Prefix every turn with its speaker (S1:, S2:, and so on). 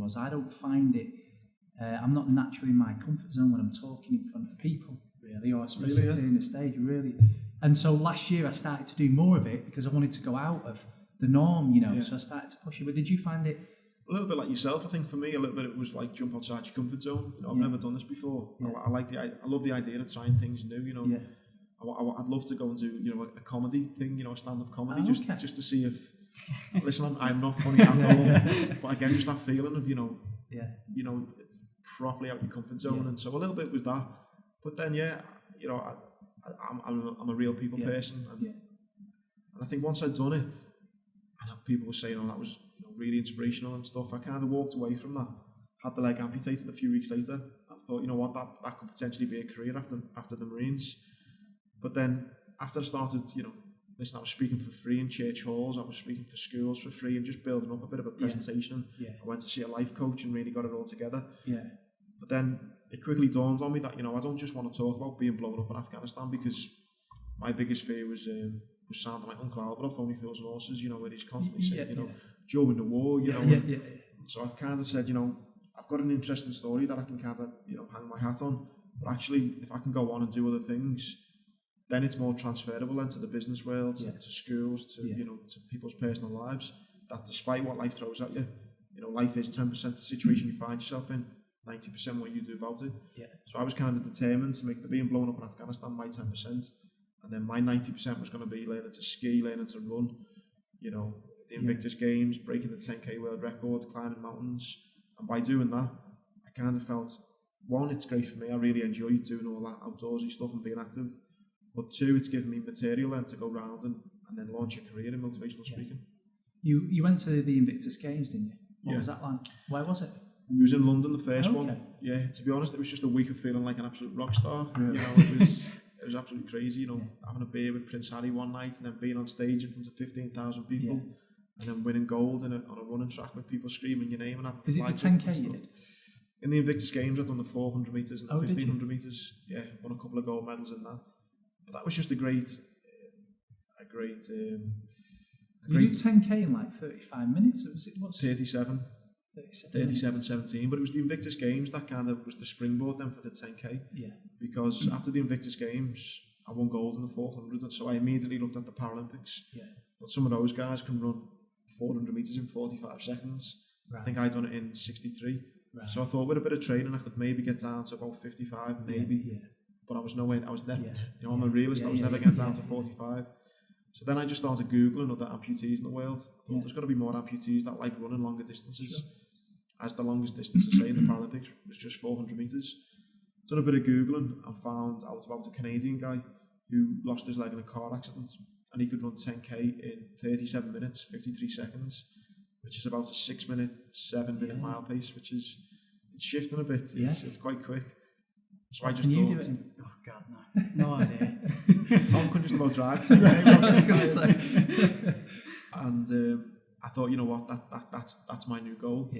S1: was I don't find it. I'm not naturally in my comfort zone when I'm talking in front of people, really, or specifically in the stage, really. And so last year I started to do more of it because I wanted to go out of the norm, you know. So I started to push it. But did you find it?
S2: A little bit like yourself, I think. For me, a little bit it was like jump outside your comfort zone. You know, I've never done this before. I love the idea of trying things new. You know, I'd love to go and do, you know, a comedy thing. You know, a stand-up comedy, just to see if. Listen, I'm not funny at all, but again, just that feeling of you know, it's properly out your comfort zone, and so a little bit was that. But then, you know, I'm a real people person, and I think once I'd done it, and people were saying, "Oh, that was really inspirational and stuff," I kind of walked away from that. Had the leg amputated a few weeks later. I thought, you know what, that could potentially be a career after the Marines. But then after I started, you know. Listen, I was speaking for free in church halls, I was speaking for schools for free and just building up a bit of a presentation. I went to see a life coach and really got it all together. But then it quickly dawned on me that, you know, I don't just want to talk about being blown up in Afghanistan, because my biggest fear was sounding like Uncle Albert off Only Fools and Horses, you know, where he's constantly saying, you know, during the war, you know. So I kind of said, you know, I've got an interesting story that I can kind of, you know, hang my hat on. But actually, if I can go on and do other things, then it's more transferable into the business world, to schools, to you know, to people's personal lives. That despite what life throws at you, you know, life is 10% the situation you find yourself in, 90% what you do about it. So I was kind of determined to make the being blown up in Afghanistan my 10%, and then my 90% was going to be learning to ski, learning to run, you know, the Invictus Games, breaking the 10k world record, climbing mountains, and by doing that, I kind of felt, one, it's great for me. I really enjoy doing all that outdoorsy stuff and being active. But two, it's given me material then to go round and then launch a career in motivational speaking.
S1: You went to the Invictus Games, didn't you? What was that like? Where was it?
S2: It was in London, the first one. Yeah, to be honest, it was just a week of feeling like an absolute rock star. You know, it was absolutely crazy. You know, having a beer with Prince Harry one night and then being on stage in front of 15,000 people, and then winning gold on a running track with people screaming your name. And
S1: is it the 10k you did?
S2: In the Invictus Games, I've done the 400 metres and the 1500 metres. Yeah, won a couple of gold medals in that. But that was just a great. You did 10k in like 35 minutes. Was it what? 37, 17. But it was the Invictus Games that kind of was the springboard then for the 10k. Because after the Invictus Games, I won gold in the 400, and so I immediately looked at the Paralympics. But some of those guys can run 400 metres in 45 seconds. I think I'd done it in 63. So I thought with a bit of training I could maybe get down to about 55, maybe. But I was nowhere. I was never. You know, I'm a realist. I was never getting down to 45. So then I just started Googling other amputees in the world. I thought there's got to be more amputees that like running longer distances. As the longest distance, say, in the Paralympics was just 400 metres. Done a bit of Googling and found out about a Canadian guy who lost his leg in a car accident, and he could run 10k in 37 minutes, 53 seconds, which is about a 6-minute, 7-minute mile pace, which is it's shifting a bit. It's quite quick. So I just
S1: Can
S2: thought,
S1: you do it?
S3: Oh God, no idea.
S2: Tom couldn't just about drive.
S1: I was going to say.
S2: And I thought, you know what, that's my new goal.